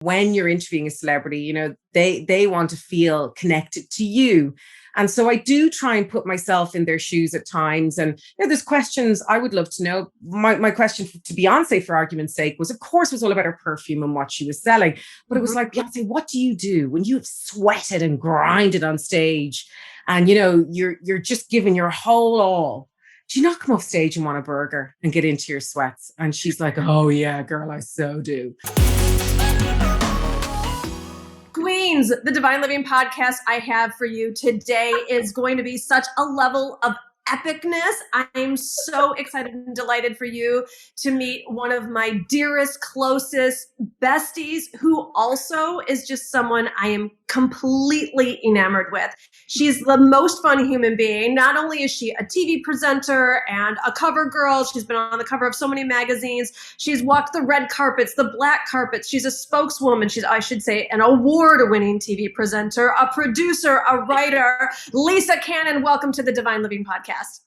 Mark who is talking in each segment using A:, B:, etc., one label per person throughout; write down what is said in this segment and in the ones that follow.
A: when you're interviewing a celebrity, they want to feel connected to you. And so I do try and put myself in their shoes at times. And there's questions I would love to know. My question to Beyonce, for argument's sake, was, of course, was all about her perfume and what she was selling. But it was like, Beyonce, what do you do when you've sweated and grinded on stage and, you're just giving your whole all? Do you not come off stage and want a burger and get into your sweats? And she's like, oh, yeah, girl, I so do.
B: Queens, the Divine Living podcast I have for you today is going to be such a level of epicness. I'm so excited and delighted for you to meet one of my dearest, closest besties, who also is just someone I am completely enamored with. She's the most fun human being. Not only is she a TV presenter and a cover girl, she's been on the cover of so many magazines. She's walked the red carpets, the black carpets. She's a spokeswoman. She's, I should say, an award-winning TV presenter, a producer, a writer. Lisa Cannon, welcome to the Divine Living podcast.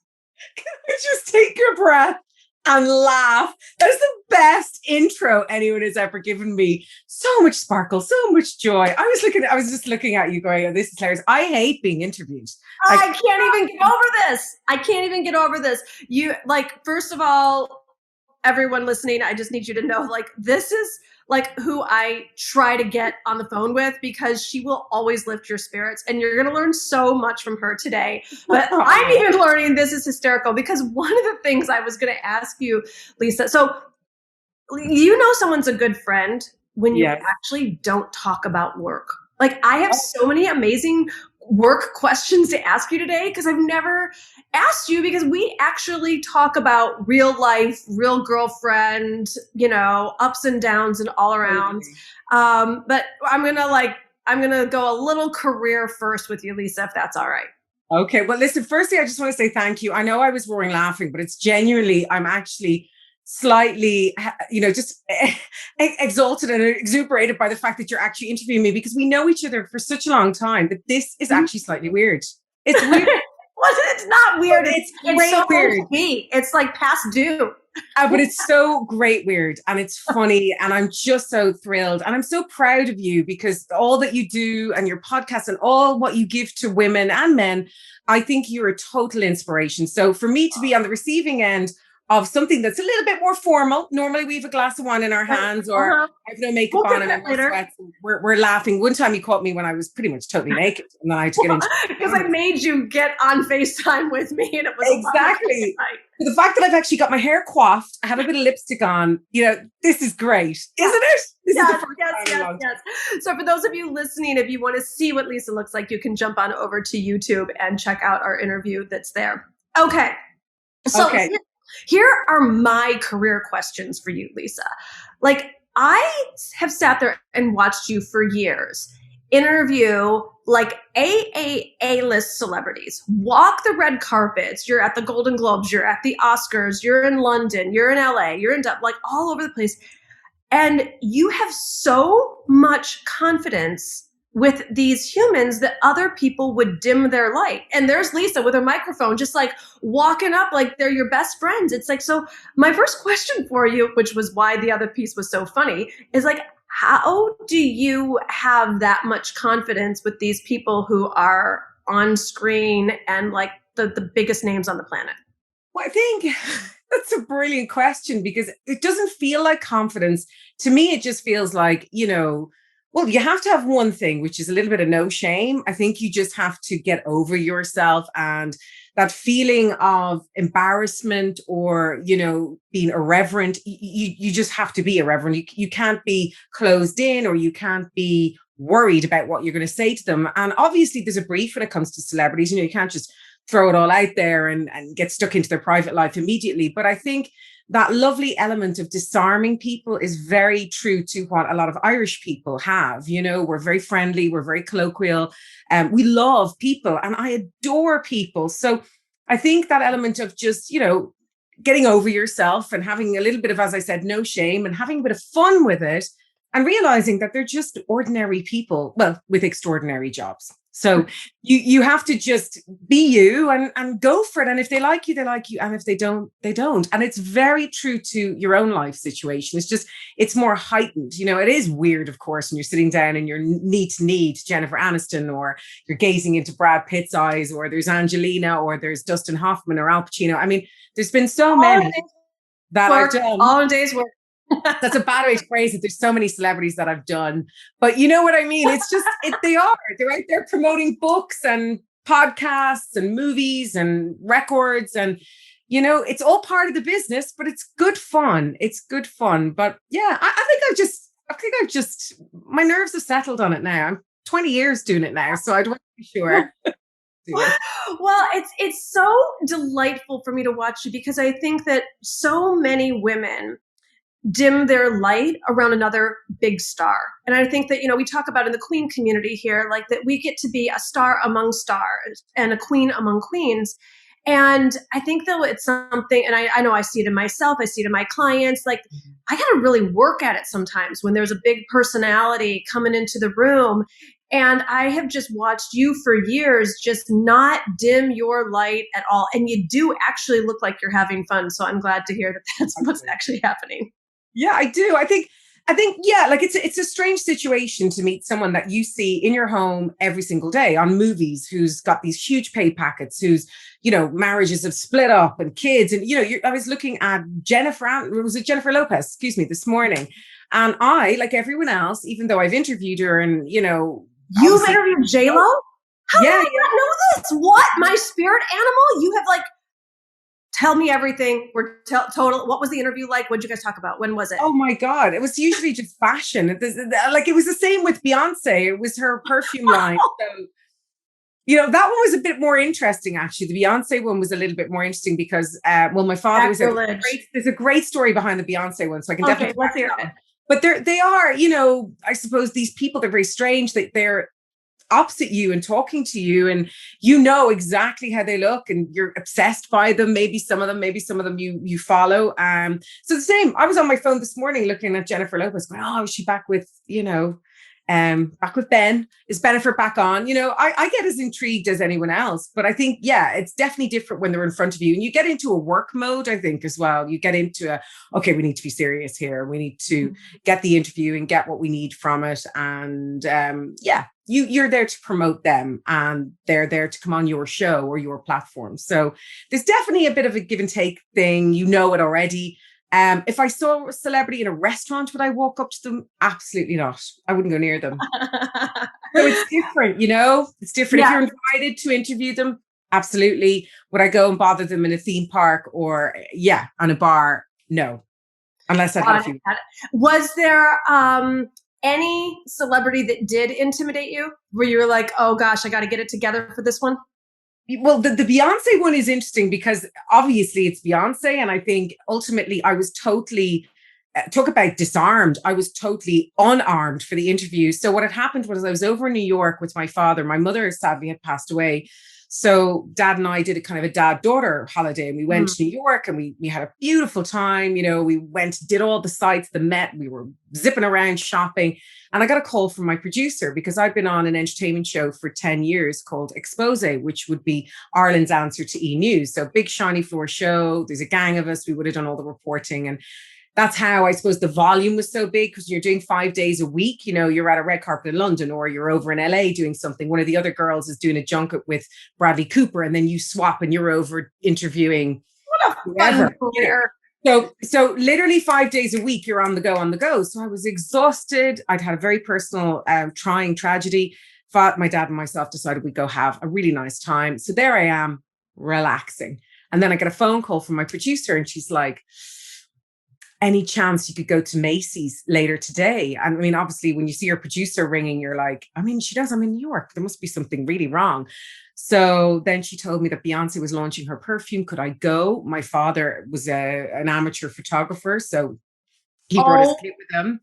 A: Can I just take a breath and laugh? That's the best intro anyone has ever given me. So much sparkle, so much joy. I was just looking at you going, oh, this is hilarious. I hate being interviewed.
B: I can't even get over this. I can't even get over this. First of all, everyone listening, I just need you to know, this is who I try to get on the phone with, because she will always lift your spirits, and you're going to learn so much from her today. But I'm even learning, this is hysterical, because one of the things I was going to ask you, Lisa, so someone's a good friend when you actually don't talk about work. I have so many amazing work questions to ask you today, because I've never asked you, because we actually talk about real life, real girlfriend, ups and downs and all around. But I'm going to go a little career first with you, Lisa, if that's all right.
A: Okay. Well, listen, firstly, I just want to say thank you. I know I was roaring laughing, but it's genuinely, I'm actually slightly, just exalted and exuberated by the fact that you're actually interviewing me, because we know each other for such a long time that this is actually slightly weird. It's weird.
B: Well, it's not weird. It's so
A: weird.
B: It's like past due.
A: But it's so great weird, and it's funny, and I'm just so thrilled, and I'm so proud of you, because all that you do and your podcast and all what you give to women and men, I think you're a total inspiration. So for me to be on the receiving end of something that's a little bit more formal. Normally we have a glass of wine in our hands, or I have no makeup on and I'm sweats. We're laughing. One time you caught me when I was pretty much totally naked, and then I had to get into
B: because I made you get on FaceTime with me, and it was
A: exactly the fact that I've actually got my hair coiffed, I have a bit of lipstick on. This is great, isn't it? This is the first time.
B: Yes. So for those of you listening, if you want to see what Lisa looks like, you can jump on over to YouTube and check out our interview that's there. Okay. So here are my career questions for you, Lisa. I have sat there and watched you for years interview A-list celebrities, walk the red carpets. You're at the Golden Globes, you're at the Oscars, you're in London, you're in LA, you're in Dublin, all over the place. And you have so much confidence with these humans that other people would dim their light. And there's Lisa with her microphone, just walking up like they're your best friends. It's so my first question for you, which was why the other piece was so funny, is how do you have that much confidence with these people who are on screen and the biggest names on the planet?
A: Well, I think that's a brilliant question, because it doesn't feel like confidence. To me, it just feels like, well, you have to have one thing, which is a little bit of no shame. I think you just have to get over yourself, and that feeling of embarrassment or, being irreverent. You just have to be irreverent. You can't be closed in, or you can't be worried about what you're going to say to them. And obviously there's a brief when it comes to celebrities. You can't just throw it all out there and get stuck into their private life immediately. But I think that lovely element of disarming people is very true to what a lot of Irish people have. We're very friendly, we're very colloquial, we love people, and I adore people. So I think that element of just, getting over yourself and having a little bit of, as I said, no shame, and having a bit of fun with it, and realizing that they're just ordinary people, well, with extraordinary jobs. So you have to just be you and go for it. And if they like you, they like you. And if they don't, they don't. And it's very true to your own life situation. It's just, it's more heightened. You know, it is weird, of course, when you're sitting down and you're knee to knee to Jennifer Aniston, or you're gazing into Brad Pitt's eyes, or there's Angelina, or there's Dustin Hoffman or Al Pacino. I mean, there's been so many that I've done.
B: All in days work.
A: That's a bad way to phrase it. There's so many celebrities that I've done, but you know what I mean? It's just, they're out there promoting books and podcasts and movies and records. And, you know, it's all part of the business, but it's good fun. It's good fun. But yeah, I think I've just, my nerves have settled on it now. I'm 20 years doing it now. So I'd want to be sure.
B: Well, it's so delightful for me to watch you, because I think that so many women dim their light around another big star. And I think that, you know, we talk about in the queen community here, like that we get to be a star among stars and a queen among queens. And I think though it's something, and I know I see it in myself, I see it in my clients, like I got to really work at it sometimes when there's a big personality coming into the room. And I have just watched you for years just not dim your light at all. And you do actually look like you're having fun. So I'm glad to hear that that's what's actually happening.
A: Yeah, I do. I think, yeah, like it's a strange situation to meet someone that you see in your home every single day on movies, who's got these huge pay packets, whose, you know, marriages have split up and kids. And, you know, I was looking at Jennifer Lopez, excuse me, this morning. And I, like everyone else, even though I've interviewed her and, you know.
B: You've interviewed J-Lo? How
A: yeah,
B: did I not know this? What? My spirit animal? You have like, tell me everything. Total. What was the interview like? What did you guys talk about? When was it?
A: Oh my God. It was usually just fashion. Like it was the same with Beyonce. It was her perfume line. So, you know, that one was a bit more interesting, actually. The Beyonce one was a little bit more interesting because, well, my father was there's a great story behind the Beyonce one. So I can definitely
B: let's hear it.
A: But they are, you know, I suppose these people, they're very strange. They're opposite you and talking to you, and you know exactly how they look, and you're obsessed by them. Maybe some of them you follow. So the same. I was on my phone this morning looking at Jennifer Lopez, going, "Oh, is she back with, you know, back with Ben? Is Benefit back on?" You know, I get as intrigued as anyone else, but I think, yeah, it's definitely different when they're in front of you, and you get into a work mode, I think, as well. You get into okay, we need to be serious here. We need to get the interview and get what we need from it. And yeah, you're there to promote them, and they're there to come on your show or your platform. So there's definitely a bit of a give and take thing. You know it already. If I saw a celebrity in a restaurant, would I walk up to them? Absolutely not. I wouldn't go near them. So it's different, you know? It's different. Yeah. If you're invited to interview them, absolutely. Would I go and bother them in a theme park or, yeah, on a bar? No. Unless I had a few.
B: Was there any celebrity that did intimidate you, where you were like, oh gosh, I got to get it together for this one?
A: Well, the Beyonce one is interesting because obviously it's Beyonce. And I think ultimately I was totally, talk about disarmed. I was totally unarmed for the interview. So what had happened was I was over in New York with my father. My mother sadly had passed away. So Dad and I did a kind of a dad-daughter holiday, and we went to New York, and we had a beautiful time. You know, we went, did all the sites, the Met, we were zipping around shopping. And I got a call from my producer, because I'd been on an entertainment show for 10 years called Expose, which would be Ireland's answer to E! News. So big shiny floor show. There's a gang of us. We would have done all the reporting. And that's how I suppose the volume was so big, because you're doing 5 days a week. You know, you're at a red carpet in London, or you're over in LA doing something. One of the other girls is doing a junket with Bradley Cooper, and then you swap and you're over interviewing.
B: What a fun career.
A: So literally 5 days a week, you're on the go. So I was exhausted. I'd had a very personal, trying tragedy. My dad and myself decided we'd go have a really nice time. So there I am, relaxing. And then I get a phone call from my producer, and she's like, any chance you could go to Macy's later today? And I mean, obviously, when you see your producer ringing, you're like, I mean, she does. I'm in New York. There must be something really wrong. So then she told me that Beyonce was launching her perfume. Could I go? My father was an amateur photographer, so he brought his kit with him.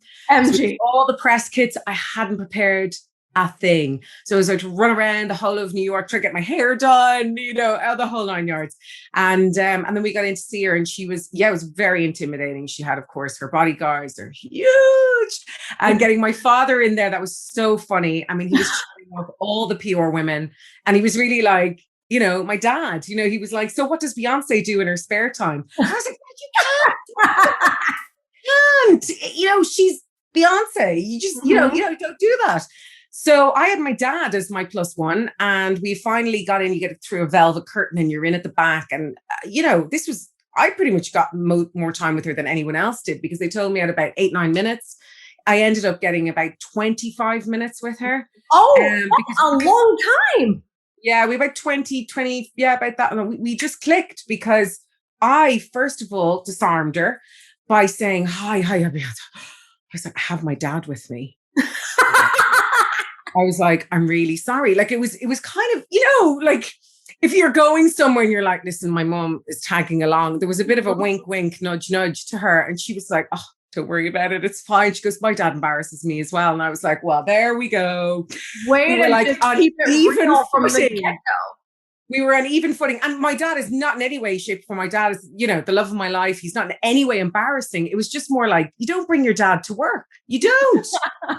A: So all the press kits. I hadn't prepared a thing. So I was like to run around the whole of New York, try to get my hair done, you know, the whole 9 yards. And then we got in to see her, and she was, it was very intimidating. She had, of course, her bodyguards are huge, and getting my father in there, that was so funny. I mean, he was of all the PR women. And he was really like, my dad, he was like, so what does Beyonce do in her spare time? I was like, you can't, she's Beyonce. You just, don't do that. So I had my dad as my plus one, and we finally got in. You get it through a velvet curtain and you're in at the back. And, I pretty much got more time with her than anyone else did, because they told me I had about 8-9 minutes. I ended up getting about 25 minutes with her.
B: Oh, that's a long time.
A: Yeah, we about 20, yeah, about that. And we just clicked, because I, first of all, disarmed her by saying, hi, I said, I have my dad with me. I was like, I'm really sorry. Like, it was kind of, like, if you're going somewhere and you're like, listen, my mom is tagging along. There was a bit of a wink, wink, nudge, nudge to her. And she was like, oh, don't worry about it. It's fine. She goes, my dad embarrasses me as well. And I was like, well, there we go.
B: We were like on even footing.
A: We were on even footing. And my dad is not in any way, shape, or form. My dad is, the love of my life. He's not in any way embarrassing. It was just more like, you don't bring your dad to work. You don't. You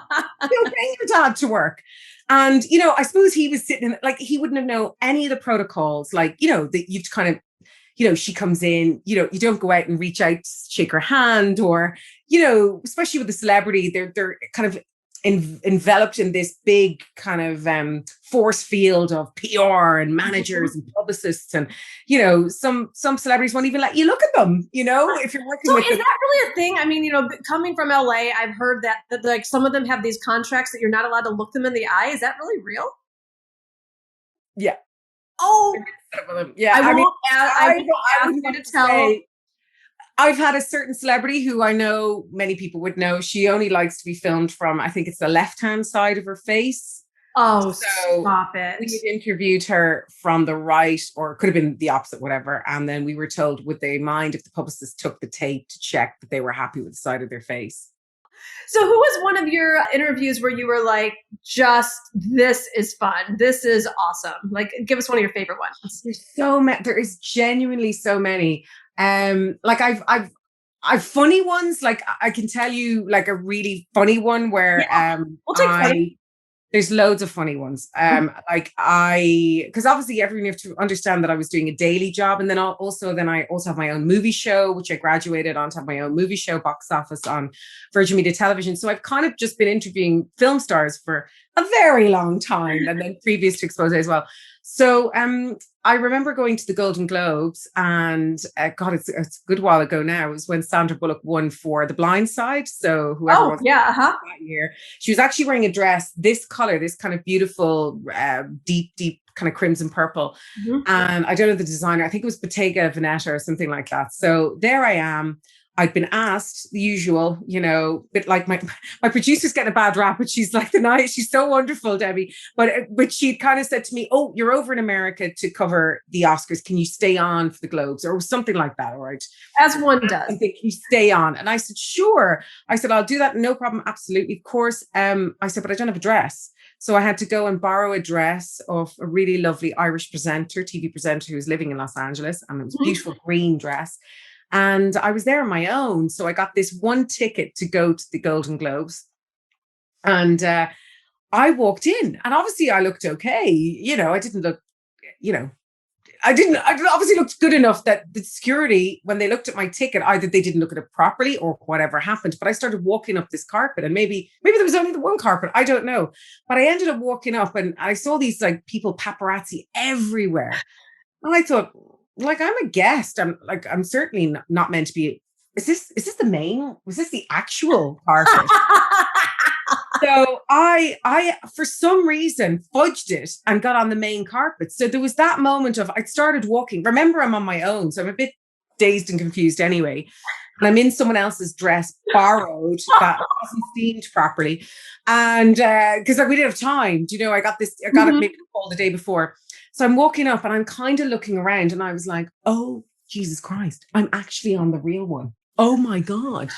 A: don't bring your dad to work. And, I suppose he was sitting in, like, he wouldn't have known any of the protocols. Like, that you'd kind of, she comes in, you don't go out and reach out, shake her hand, or, especially with a celebrity, they're kind of enveloped in this big kind of force field of PR and managers and publicists, and some celebrities won't even let you look at them, if you're working with
B: them. Is that really a thing? I mean, coming from LA, I've heard that like some of them have these contracts that you're not allowed to look them in the eye. Is that really real?
A: Yeah.
B: Oh,
A: yeah.
B: I won't ask you to tell.
A: I've had a certain celebrity who I know many people would know. She only likes to be filmed from, I think it's the left-hand side of her face.
B: Oh, so stop it.
A: We had interviewed her from the right, or it could have been the opposite, whatever. And then we were told, would they mind if the publicist took the tape to check that they were happy with the side of their face?
B: So who was one of your interviews where you were like, just, this is fun. This is awesome. Like, give us one of your favorite ones.
A: There's so many. There is genuinely so many. Like I've funny ones. Like I can tell you like a really funny one where,
B: we'll take funny.
A: There's loads of funny ones. Because obviously everyone, you have to understand that I was doing a daily job. And then I also have my own movie show, which I graduated on to have my own movie show, box office on Virgin Media Television. So I've kind of just been interviewing film stars for a very long time, and then previous to Expose as well. So I remember going to the Golden Globes, and God, it's a good while ago now. It was when Sandra Bullock won for The Blind Side. So whoever that year, she was actually wearing a dress, this color, this kind of beautiful, deep kind of crimson purple. Mm-hmm. And I don't know the designer. I think it was Bottega Veneta or something like that. So there I am. I'd been asked the usual, but like my producer's getting a bad rap, but she's like she's so wonderful, Debbie. But she kind of said to me, oh, you're over in America to cover the Oscars. Can you stay on for the Globes or something like that? All right.
B: As one does.
A: I think, can you stay on? And I said, sure. I said, I'll do that. No problem. Absolutely. Of course. I said, but I don't have a dress. So I had to go and borrow a dress of a really lovely Irish TV presenter who was living in Los Angeles. And it was a beautiful green dress. And I was there on my own. So I got this one ticket to go to the Golden Globes. And I walked in, and obviously I looked okay. I didn't look, I obviously looked good enough that the security, when they looked at my ticket, either they didn't look at it properly or whatever happened. But I started walking up this carpet, and maybe there was only the one carpet. I don't know. But I ended up walking up, and I saw these like people paparazzi everywhere. And I thought, like, I'm a guest. I'm certainly not meant to be. Is this the main? Was this the actual carpet? So I for some reason fudged it and got on the main carpet. So there was that moment of, I started walking. Remember, I'm on my own, so I'm a bit dazed and confused anyway. And I'm in someone else's dress, borrowed, that wasn't steamed properly. And because we didn't have time, I got it maybe all the day before. So I'm walking up and I'm kind of looking around, and I was like, oh, Jesus Christ, I'm actually on the real one. Oh my God.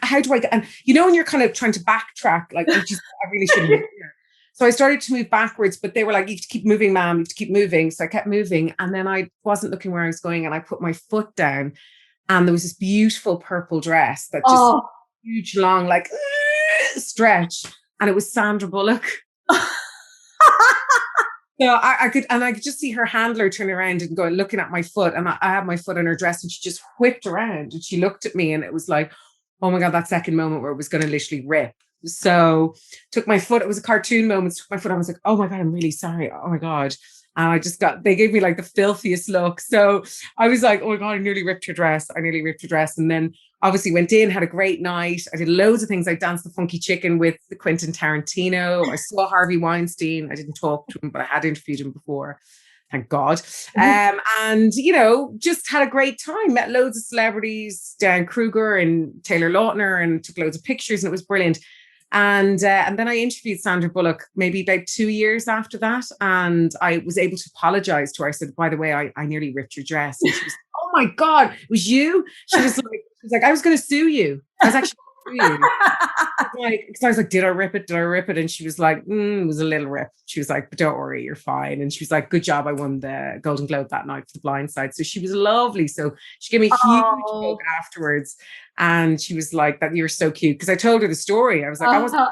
A: How do I get, and when you're kind of trying to backtrack, like, I really shouldn't be here. So I started to move backwards, but they were like, you have to keep moving, ma'am, you have to keep moving. So I kept moving, and then I wasn't looking where I was going, and I put my foot down, and there was this beautiful purple dress that just huge, long, like stretch. And it was Sandra Bullock. So I could just see her handler turn around and go looking at my foot, and I had my foot in her dress, and she just whipped around and she looked at me, and it was like, oh my god, that second moment where it was going to literally rip. So took my foot. It was a cartoon moment. Took my foot. I was like, oh my god, I'm really sorry. Oh my god. And I just got. They gave me like the filthiest look. So I was like, oh my god, I nearly ripped her dress. I nearly ripped her dress, and then obviously went in, had a great night. I did loads of things. I danced the funky chicken with Quentin Tarantino. I saw Harvey Weinstein. I didn't talk to him, but I had interviewed him before. Thank God. And, you know, just had a great time. Met loads of celebrities, Dan Kruger and Taylor Lautner, and took loads of pictures, and it was brilliant. And then I interviewed Sandra Bullock maybe about 2 years after that. And I was able to apologize to her. I said, by the way, I nearly ripped your dress. And she was, oh my God, it was you? She was like, I was going to sue you. I was actually going to sue you. Like, because I was like, did I rip it? Did I rip it? And she was like, it was a little rip. She was like, but don't worry, you're fine. And she was like, good job. I won the Golden Globe that night for The Blind Side. So she was lovely. So she gave me a huge hug afterwards. And she was like, that you're so cute. Because I told her the story. I was like, I wasn't.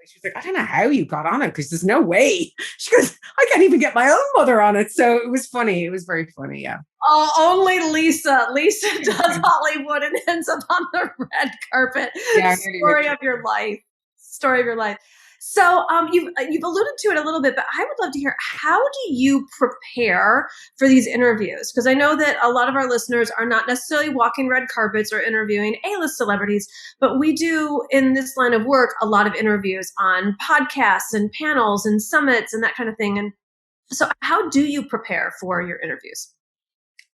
A: She was like, I don't know how you got on it because there's no way. She goes, I can't even get my own mother on it. So it was funny. It was very funny. Yeah.
B: Oh, only Lisa. Lisa does Hollywood and ends up on the red carpet. Yeah, story of your life. Story of your life. So you've alluded to it a little bit, but I would love to hear, how do you prepare for these interviews? Because I know that a lot of our listeners are not necessarily walking red carpets or interviewing A-list celebrities, but we do in this line of work a lot of interviews on podcasts and panels and summits and that kind of thing. And so how do you prepare for your interviews?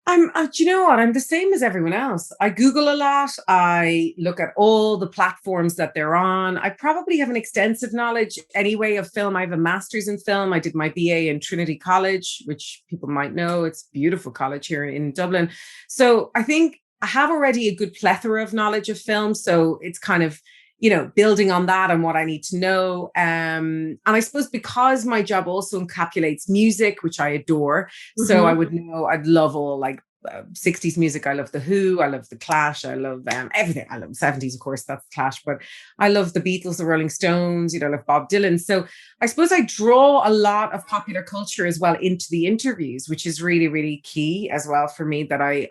A: Do you know what? I'm the same as everyone else. I Google a lot. I look at all the platforms that they're on. I probably have an extensive knowledge anyway of film. I have a master's in film. I did my BA in Trinity College, which people might know. It's a beautiful college here in Dublin. So I think I have already a good plethora of knowledge of film. So it's kind of, you know, building on that and what I need to know. And I suppose because my job also encapsulates music, which I adore. Mm-hmm. So I would know, I'd love all like 60s music. I love The Who. I love The Clash. I love everything. I love 70s, of course, that's Clash, but I love the Beatles, the Rolling Stones, you know, I love Bob Dylan. So I suppose I draw a lot of popular culture as well into the interviews, which is really, really key as well for me, that I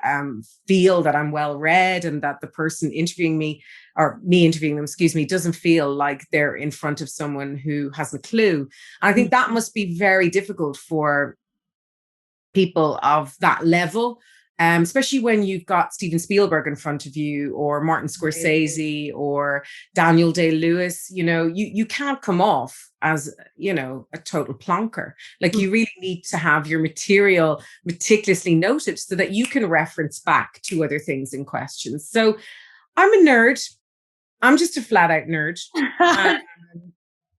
A: feel that I'm well read and that the person interviewing me, or me interviewing them, excuse me, doesn't feel like they're in front of someone who has a clue. And I think that must be very difficult for people of that level. Especially when you've got Steven Spielberg in front of you, or Martin Scorsese, or Daniel Day-Lewis, you know, you can't come off as, you know, a total plonker. Like, you really need to have your material meticulously noted so that you can reference back to other things in questions. So I'm a nerd. I'm just a flat out nerd.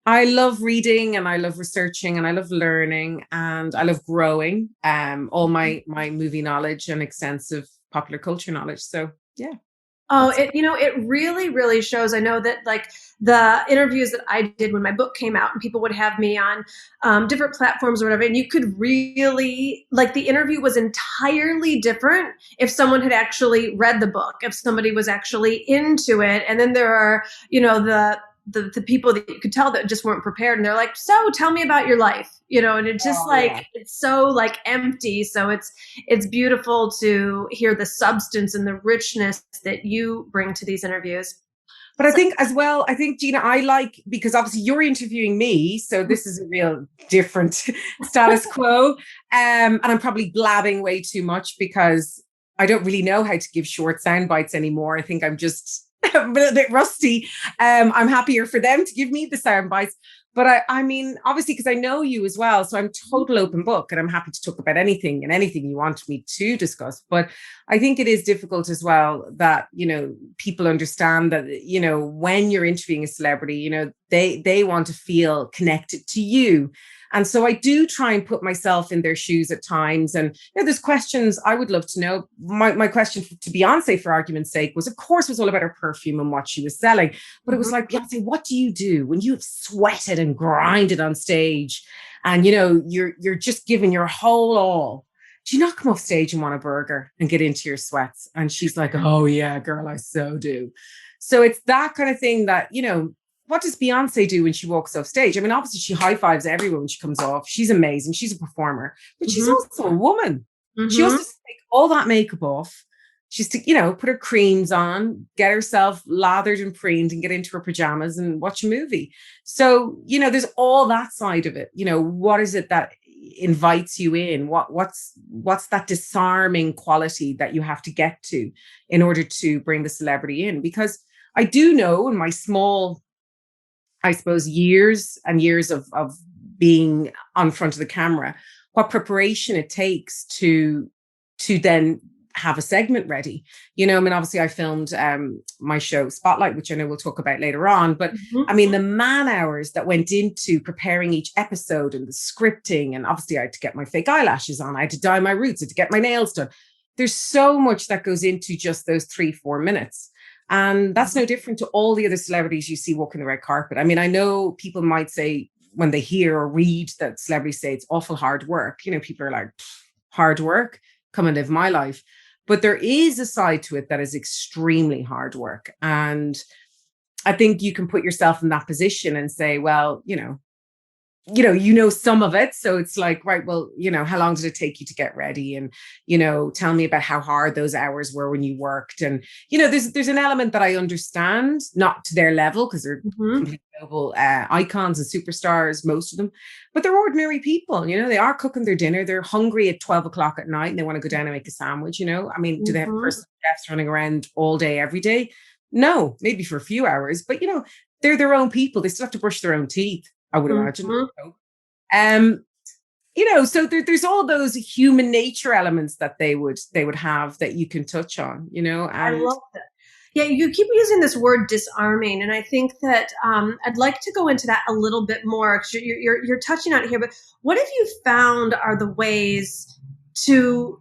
A: I love reading, and I love researching, and I love learning, and I love growing all my movie knowledge and extensive popular culture knowledge. So yeah.
B: Oh, it really, really shows. I know that like the interviews that I did when my book came out, and people would have me on different platforms or whatever, and you could really, like, the interview was entirely different if someone had actually read the book, if somebody was actually into it. And then there are, you know, the people that you could tell that just weren't prepared, and they're like, so tell me about your life, you know, and it's just it's so like empty. So it's beautiful to hear the substance and the richness that you bring to these interviews.
A: But I think as well, Gina, I like, because obviously you're interviewing me, so this is a real different status quo. And I'm probably blabbing way too much because I don't really know how to give short sound bites anymore. I think I'm just a little bit rusty. I'm happier for them to give me the sound bites. But I mean, obviously, because I know you as well. So I'm total open book, and I'm happy to talk about anything and anything you want me to discuss. But I think it is difficult as well that, you know, people understand that, you know, when you're interviewing a celebrity, you know, they want to feel connected to you. And so I do try and put myself in their shoes at times. And, you know, there's questions I would love to know. My question to Beyonce, for argument's sake, was, of course, was all about her perfume and what she was selling. But it was like, Beyonce, what do you do when you have sweated and grinded on stage, and, you know, you're just giving your whole all? Do you not come off stage and want a burger and get into your sweats? And she's like, oh yeah, girl, I so do. So it's that kind of thing that, you know, what does Beyonce do when she walks off stage? I mean, obviously she high fives everyone when she comes off. She's amazing. She's a performer, but she's
B: Mhm.
A: also a woman. She also
B: Mhm.
A: has to take all that makeup off. She's to, put her creams on, get herself lathered and preened and get into her pajamas and watch a movie. So, there's all that side of it. What is it that invites you in? What's that disarming quality that you have to get to in order to bring the celebrity in? Because I do know in my small, I suppose, years and years of being on front of the camera, what preparation it takes to then have a segment ready. I mean, obviously I filmed my show Spotlight, which I know we'll talk about later on, but
B: Mhm.
A: I mean, the man hours that went into preparing each episode and the scripting, and obviously I had to get my fake eyelashes on, I had to dye my roots, I had to get my nails done. There's so much that goes into just those 3-4 minutes. And that's no different to all the other celebrities you see walking the red carpet. I mean, I know people might say when they hear or read that celebrities say it's awful hard work, people are like, hard work, come and live my life. But there is a side to it that is extremely hard work. And I think you can put yourself in that position and say, well, some of it. So it's like, right, well, how long did it take you to get ready? And, tell me about how hard those hours were when you worked. And, there's an element that I understand, not to their level, because they're
B: Mhm.
A: complete global icons and superstars, most of them, but they're ordinary people. They are cooking their dinner. They're hungry at 12 o'clock at night and they want to go down and make a sandwich. I mean, do they have
B: Mhm.
A: personal chefs running around all day, every day? No, maybe for a few hours, but, they're their own people. They still have to brush their own teeth, I would imagine.
B: Mhm.
A: Um, so there's all those human nature elements that they would have that you can touch on,
B: I
A: and
B: love that. Yeah, you keep using this word disarming, and I think that I'd like to go into that a little bit more because you're touching on it here. But what have you found are the ways to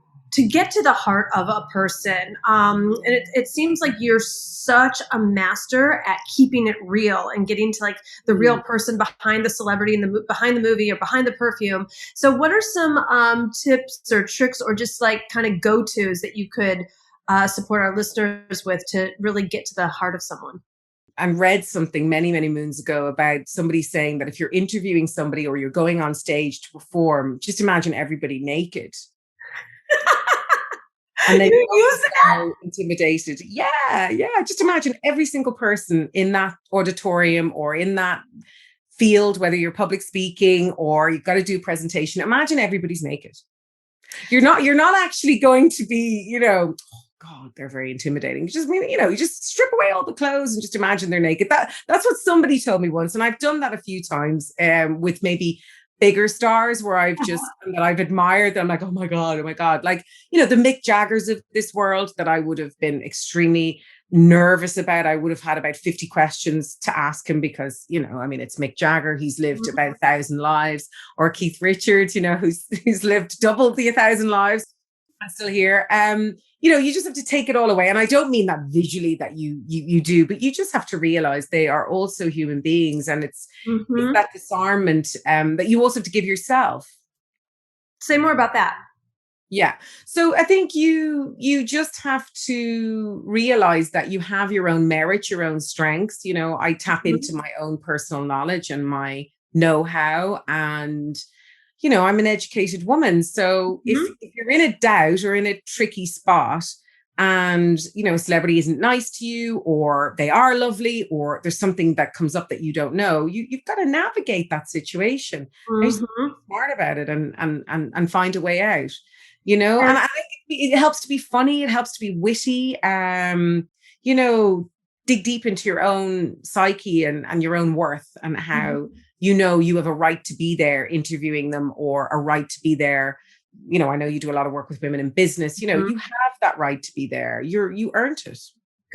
B: get to the heart of a person? And it seems like you're such a master at keeping it real and getting to like the real person behind the celebrity and behind the movie or behind the perfume. So, what are some tips or tricks or just like kind of go tos that you could support our listeners with to really get to the heart of someone?
A: and read something many, many moons ago about somebody saying that if you're interviewing somebody or you're going on stage to perform, just imagine everybody naked. And then
B: You
A: you're
B: use that?
A: so intimidated. Yeah, yeah. Just imagine every single person in that auditorium or in that field, whether you're public speaking or you've got to do a presentation. Imagine everybody's naked. You're not actually going to be, oh God, they're very intimidating. You just strip away all the clothes and just imagine they're naked. That's what somebody told me once. And I've done that a few times with maybe bigger stars where I've admired them, like, oh my God, oh my God. Like, the Mick Jaggers of this world that I would have been extremely nervous about. I would have had about 50 questions to ask him because, I mean, it's Mick Jagger. He's lived about 1,000 lives, or Keith Richards, who's lived double the 1,000 lives. I'm still here. You just have to take it all away. And I don't mean that visually that you do, but you just have to realize they are also human beings. And it's
B: Mm-hmm.
A: that disarmament that you also have to give yourself.
B: Say more about that.
A: Yeah. So I think you just have to realize that you have your own merit, your own strengths. I tap
B: Mhm.
A: into my own personal knowledge and my know-how, and I'm an educated woman. So
B: Mhm.
A: if you're in a doubt or in a tricky spot and, a celebrity isn't nice to you or they are lovely or there's something that comes up that you don't know, you've got to navigate that situation. And you just
B: Mhm.
A: be smart about it and find a way out,
B: And
A: and I think it helps to be funny. It helps to be witty. You know, dig deep into your own psyche and your own worth and how
B: mhm.
A: you have a right to be there interviewing them or a right to be there. I know you do a lot of work with women in business.
B: Mhm.
A: You have that right to be there. You earned it.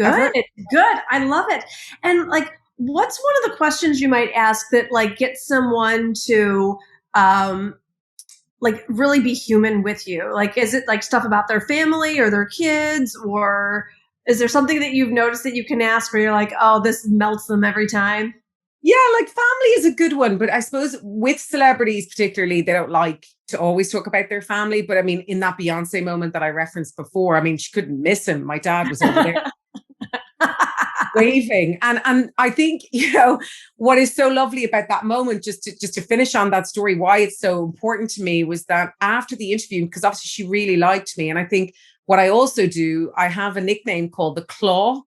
A: I've
B: Good.
A: earned
B: Good. I love it. And like, what's one of the questions you might ask that like gets someone to um like really be human with you? Like, is it like stuff about their family or their kids, or is there something that you've noticed that you can ask where you're like, oh, this melts them every time?
A: Yeah, like family is a good one, but I suppose with celebrities particularly, they don't like to always talk about their family. But I mean, in that Beyonce moment that I referenced before, I mean, she couldn't miss him. My dad was over there. waving. And I think, what is so lovely about that moment, just to finish on that story, why it's so important to me, was that after the interview, because obviously she really liked me. And I think what I also do, I have a nickname called the Claw,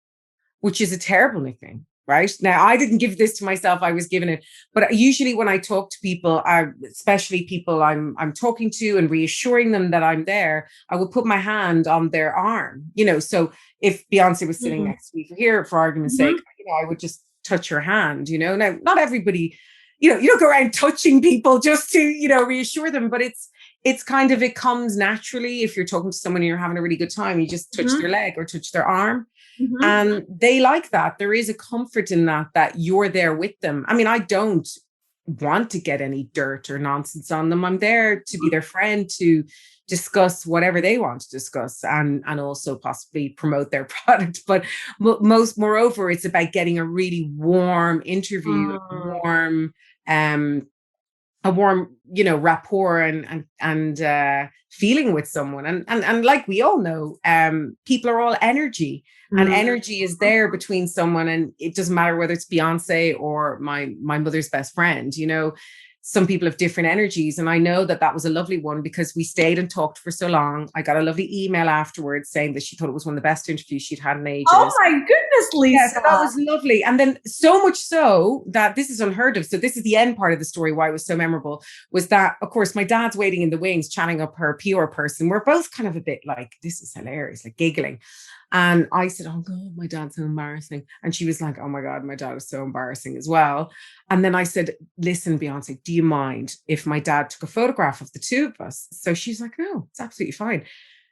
A: which is a terrible nickname. Right now, I didn't give this to myself; I was given it. But usually, when I talk to people, especially people I'm talking to, and reassuring them that I'm there, I will put my hand on their arm. So if Beyonce was sitting
B: Mhm.
A: next to me here, for argument's sake,
B: Mhm.
A: I would just touch her hand. Now not everybody, you don't go around touching people just to reassure them, but it's kind of, it comes naturally. If you're talking to someone and you're having a really good time, you just touch their
B: Mhm.
A: leg or touch their arm.
B: Mhm.
A: And they like that. There is a comfort in that you're there with them. I mean, I don't want to get any dirt or nonsense on them. I'm there to be their friend, to discuss whatever they want to discuss, and also possibly promote their product. But moreover, it's about getting a really warm interview,
B: Mm.
A: um a warm, rapport and feeling with someone. And like we all know, people are all energy, and
B: Mhm.
A: energy is there between someone, and it doesn't matter whether it's Beyonce or my mother's best friend. Some people have different energies, and I know that was a lovely one, because we stayed and talked for so long. I got a lovely email afterwards saying that she thought it was one of the best interviews she'd had in
B: Oh
A: ages.
B: my goodness,
A: Yeah,
B: Lisa.
A: so that was lovely. And then, so much so that this is unheard of. So this is the end part of the story, why it was so memorable, was that, of course, my dad's waiting in the wings, chatting up her PR person. We're both kind of a bit like, this is hilarious, like giggling. And I said, oh God, my dad's so embarrassing. And she was like, oh my God, my dad is so embarrassing as well. And then I said, listen, Beyonce, do you mind if my dad took a photograph of the two of us? So she's like, no, it's absolutely fine.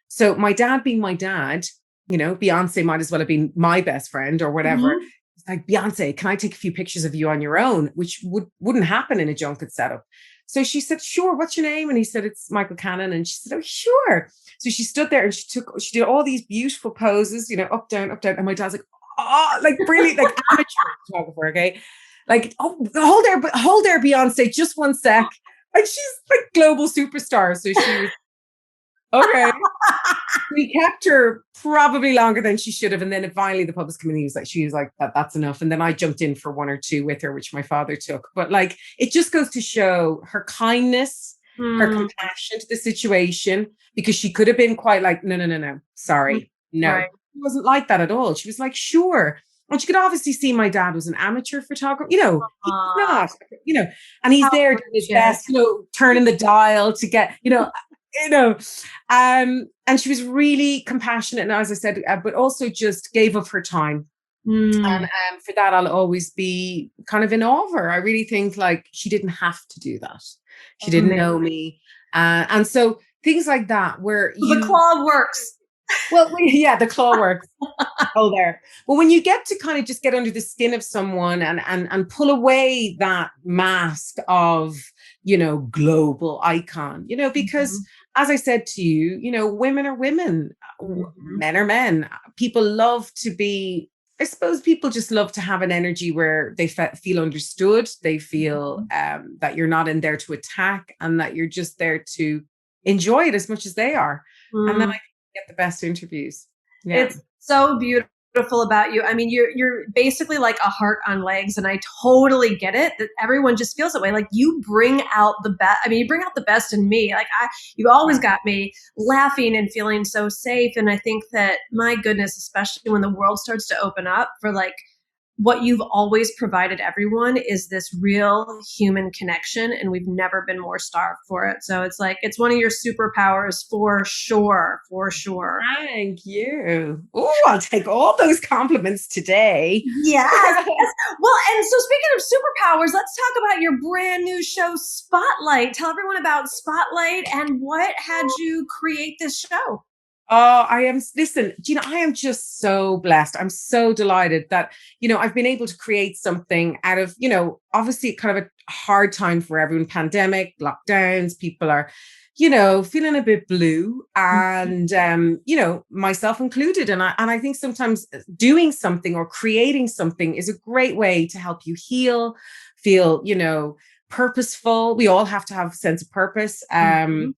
A: So my dad, being my dad, Beyonce might as well have been my best friend or whatever.
B: Mhm.
A: It's like, Beyonce, can I take a few pictures of you on your own? Which wouldn't happen in a junket setup. So she said, sure, what's your name? And he said, it's Michael Cannon. And she said, oh, sure. So she stood there and she did all these beautiful poses, up, down, up, down. And my dad's like, oh, like brilliant, like amateur photographer, okay? Like, oh, hold there, Beyonce, just one sec. And she's like global superstar. So she was, okay. We kept her probably longer than she should have. And then finally the publicist committee was like, that's enough. And then I jumped in for one or two with her, which my father took. But like, it just goes to show her kindness, her
B: Mm.
A: compassion to the situation, because she could have been quite like, no, no, no, no,
B: Mm.
A: sorry. No,
B: Right.
A: she wasn't like that at all. She was like, sure. And she could obviously see my dad was an amateur photographer. He's
B: Aw,
A: not, and he's
B: how
A: there doing his
B: precious.
A: best, turning the dial to get, you know, and she was really compassionate. And as I said, but also just gave up her time. And
B: Mm.
A: for that, I'll always be kind of in awe of her. I really think like she didn't have to do that. She didn't
B: Amazing.
A: know me. And so things like that, where
B: The claw works.
A: well, yeah, the claw works. Oh, there. Well, when you get to kind of just get under the skin of someone and pull away that mask of, global icon, because
B: Mhm.
A: as I said to you, women are women,
B: Mhm.
A: men are men. People love to be, I suppose people just love to have an energy where they feel understood. They feel
B: Mhm.
A: that you're not in there to attack, and that you're just there to enjoy it as much as they are. And then I
B: Mm.
A: think you get the best interviews. Yeah.
B: It's so beautiful about you. I mean, you're basically like a heart on legs, and I totally get it that everyone just feels that way. Like you bring out the best. I mean, you bring out the best in me. You always got me laughing and feeling so safe. And I think that, my goodness, especially when the world starts to open up for like what you've always provided everyone, is this real human connection, and we've never been more starved for it. So it's like, it's one of your superpowers for sure, for sure.
A: Thank you. Oh, I'll take all those compliments today.
B: Yes, yes. Well, and so speaking of superpowers, let's talk about your brand new show, Spotlight. Tell everyone about Spotlight and what had you create this show.
A: Oh, listen, Gina, I am just so blessed. I'm so delighted that, I've been able to create something out of, obviously kind of a hard time for everyone, pandemic, lockdowns, people are, feeling a bit blue, and, myself included. And I think sometimes doing something or creating something is a great way to help you heal, feel, purposeful. We all have to have a sense of purpose.
B: Mhm.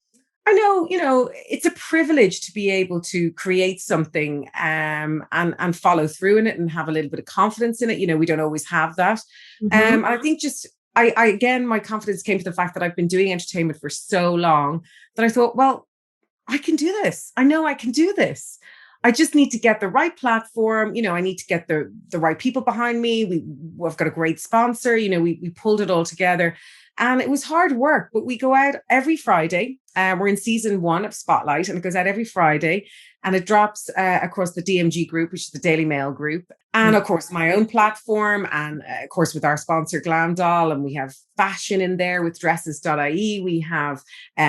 A: I know, it's a privilege to be able to create something and follow through in it and have a little bit of confidence in it. We don't always have that.
B: Mhm.
A: I think just I again, my confidence came to the fact that I've been doing entertainment for so long that I thought, well, I can do this. I know I can do this. I just need to get the right platform. I need to get the right people behind me. We've got a great sponsor. We pulled it all together, and it was hard work. But we go out every Friday. We're in season 1 of Spotlight, and it goes out every Friday, and it drops across the DMG group, which is the Daily Mail group, and of course my own platform, and of course with our sponsor Glam Doll, and we have fashion in there with dresses.ie. We have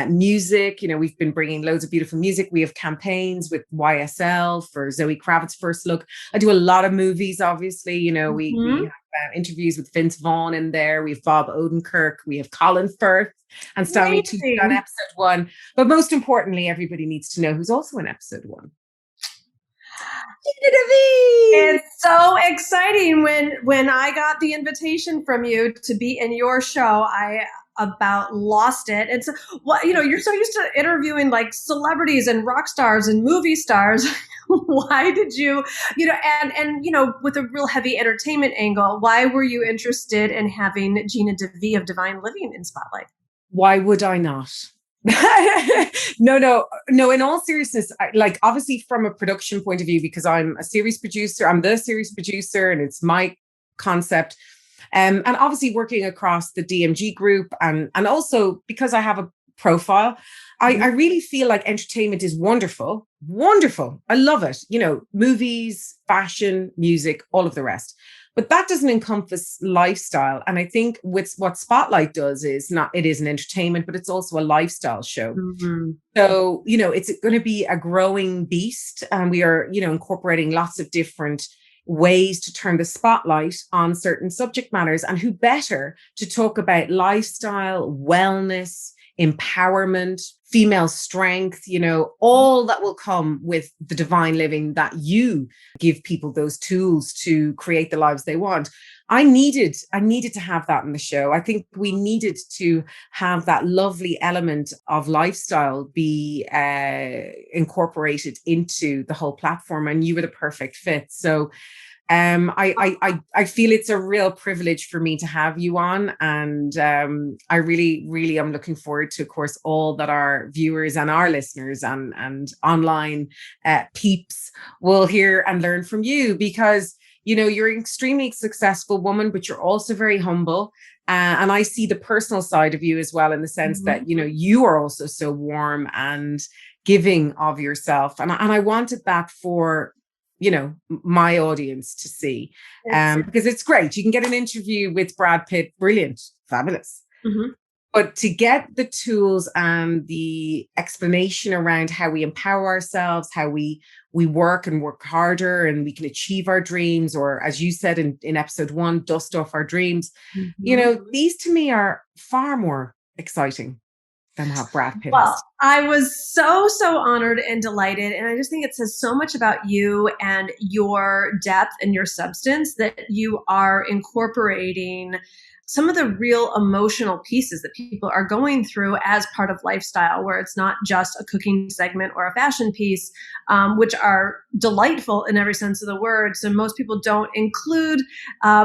A: music. We've been bringing loads of beautiful music. We have campaigns with YSL for Zoe Kravitz's first look. I do a lot of movies, obviously. We
B: Mhm.
A: have interviews with Vince Vaughn in there. We have Bob Odenkirk. We have Colin Firth and Stanley Tucci on
B: Amazing.
A: episode 1. But most importantly, everybody needs to know who's also in episode 1. Gina DeVee!
B: It's so exciting when I got the invitation from you to be in your show. I about lost it. It's what you're so used to interviewing like celebrities and rock stars and movie stars. Why did you with a real heavy entertainment angle, why were you interested in having Gina DeVee of Divine Living in Spotlight?
A: Why would I not? No. In all seriousness, like obviously from a production point of view, because I'm a series producer, I'm the series producer, and it's my concept. And obviously working across the DMG group, and also because I have a profile, I really feel like entertainment is wonderful, wonderful. I love it. Movies, fashion, music, all of the rest. But that doesn't encompass lifestyle. And I think with what Spotlight does is it is an entertainment, but it's also a lifestyle show.
B: Mhm.
A: So, it's going to be a growing beast. And we are, incorporating lots of different ways to turn the spotlight on certain subject matters. And who better to talk about lifestyle, wellness, empowerment, female strength, all that will come with the divine living, that you give people those tools to create the lives they want. I needed to have that in the show. I think we needed to have that lovely element of lifestyle be incorporated into the whole platform, and you were the perfect fit. So I feel it's a real privilege for me to have you on, and I really, really am looking forward to, of course, all that our viewers and our listeners and online peeps will hear and learn from you, because you're an extremely successful woman, but you're also very humble. And I see the personal side of you as well, in the sense that, you are also so warm and giving of yourself. And I wanted that for, my audience to see, because it's great. You can get an interview with Brad Pitt. Brilliant. Fabulous.
B: Mhm.
A: But to get the tools and the explanation around how we empower ourselves, how we work and work harder, and we can achieve our dreams, or as you said in episode 1, dust off our dreams.
B: Mhm.
A: These to me are far more exciting than what Brad Pitt
B: Well,
A: is.
B: I was so honored and delighted. And I just think it says so much about you and your depth and your substance that you are incorporating some of the real emotional pieces that people are going through as part of lifestyle, where it's not just a cooking segment or a fashion piece, which are delightful in every sense of the word. So most people don't include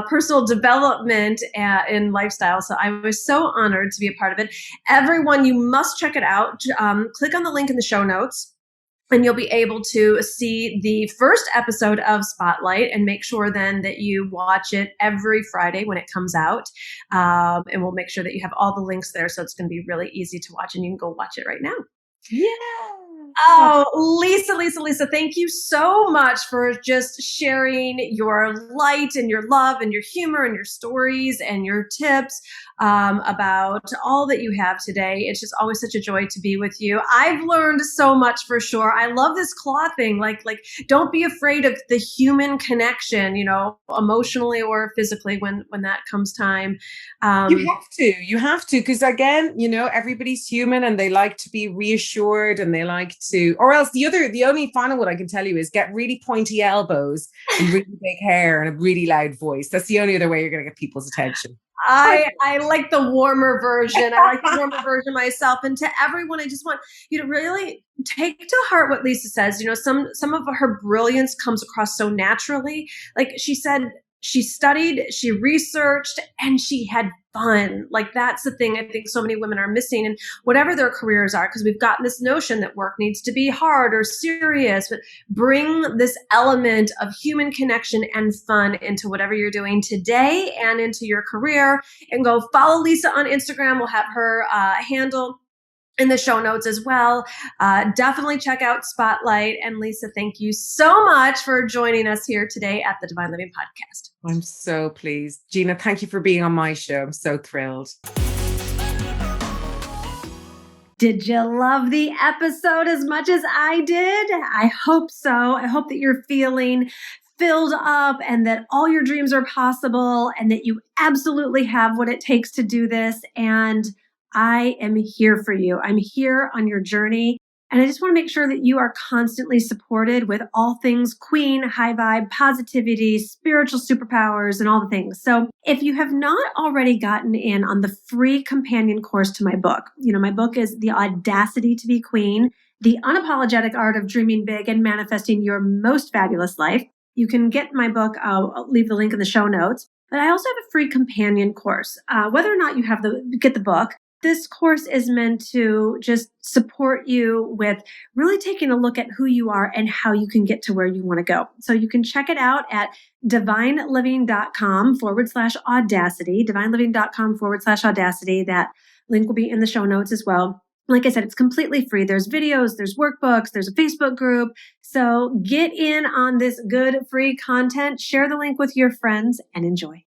B: personal development in lifestyle. So I was so honored to be a part of it. Everyone, you must check it out. Click on the link in the show notes, and you'll be able to see the first episode of Spotlight, and make sure then that you watch it every Friday when it comes out. And we'll make sure that you have all the links there. So it's going to be really easy to watch, and you can go watch it right now.
A: Yeah.
B: Oh, Lisa, thank you so much for just sharing your light and your love and your humor and your stories and your tips about all that you have today. It's just always such a joy to be with you. I've learned so much, for sure. I love this claw thing. Like, don't be afraid of the human connection, emotionally or physically when that comes time.
A: You have to, because again, everybody's human, and they like to be reassured, and they like to, or else the only final one I can tell you is get really pointy elbows and really big hair and a really loud voice. That's the only other way you're going to get people's attention.
B: I like the warmer version. I like the warmer version myself. And to everyone, I just want you to really take to heart what Lisa says. You know, some of her brilliance comes across so naturally. Like she said, she studied, she researched, and she had fun. Like that's the thing I think so many women are missing, and whatever their careers are, because we've gotten this notion that work needs to be hard or serious, but bring this element of human connection and fun into whatever you're doing today and into your career. And go follow Lisa on Instagram. We'll have her handle in the show notes as well. Definitely check out Spotlight. And Lisa, thank you so much for joining us here today at the Divine Living Podcast.
A: I'm so pleased. Gina, thank you for being on my show. I'm so thrilled.
B: Did you love the episode as much as I did? I hope so. I hope that you're feeling filled up and that all your dreams are possible and that you absolutely have what it takes to do this. And I am here for you. I'm here on your journey. And I just want to make sure that you are constantly supported with all things queen, high vibe, positivity, spiritual superpowers, and all the things. So if you have not already gotten in on the free companion course to my book, my book is The Audacity to Be Queen, The Unapologetic Art of Dreaming Big and Manifesting Your Most Fabulous Life. You can get my book. I'll leave the link in the show notes. But I also have a free companion course. Whether or not you get the book, this course is meant to just support you with really taking a look at who you are and how you can get to where you want to go. So you can check it out at divineliving.com/audacity, divineliving.com/audacity. That link will be in the show notes as well. Like I said, it's completely free. There's videos, there's workbooks, there's a Facebook group. So get in on this good free content, share the link with your friends, and enjoy.